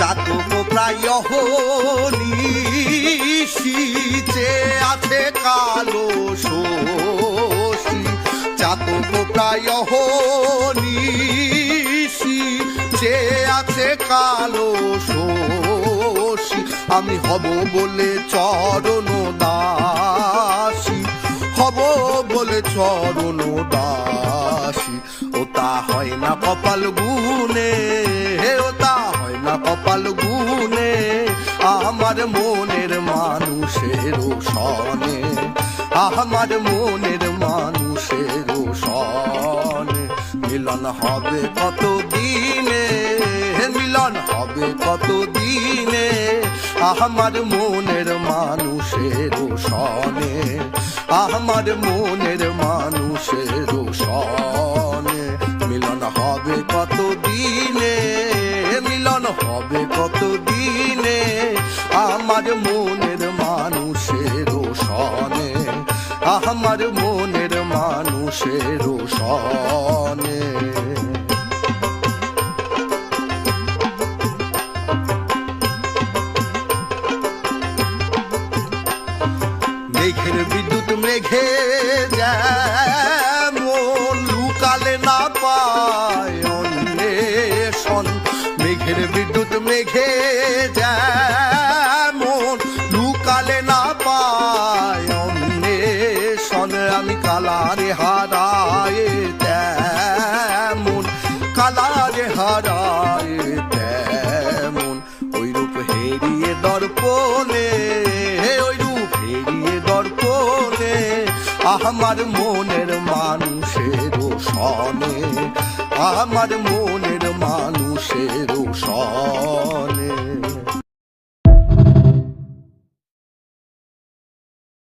চাতক প্রায় নিশীচে আছে কালো শশী, চাতক প্রায় নিশীচে আছে কালো শশী। আমি হব বলে চরণ দাসী, হব বলে চরণ দাসী। ও তা হয় না কপাল গুনে, ও তা হয় না কপাল গুনে, আমার মনের মানুষের সনে, আমার মনের মানুষের সনে। মিলন হবে কত দিনে, মিলন হবে কত দিনে, আমার মনের মানুষের সনে, আমার মনের মানুষের সনে। মিলন হবে কত দিনে, মিলন হবে কত দিনে, আমার মনের মানুষের সনে, আমার মনের মানুষের সনে। মেঘের বিদ্যুৎ মেঘে যেমন লুকালে না পায় অন্বেষণ, মেঘের বিদ্যুৎ মেঘে যেমন লুকালে না পায় অন্বেষণ। আমি কালারে হারায় তেমন, কালারে হারায় তেমন, ওই রূপ হেরিয়ে দর্পণে, ওই রূপ হেরিয়ে দর্পণে, আমার মনের মানুষের সনে, আমার মনের মানুষের সনে।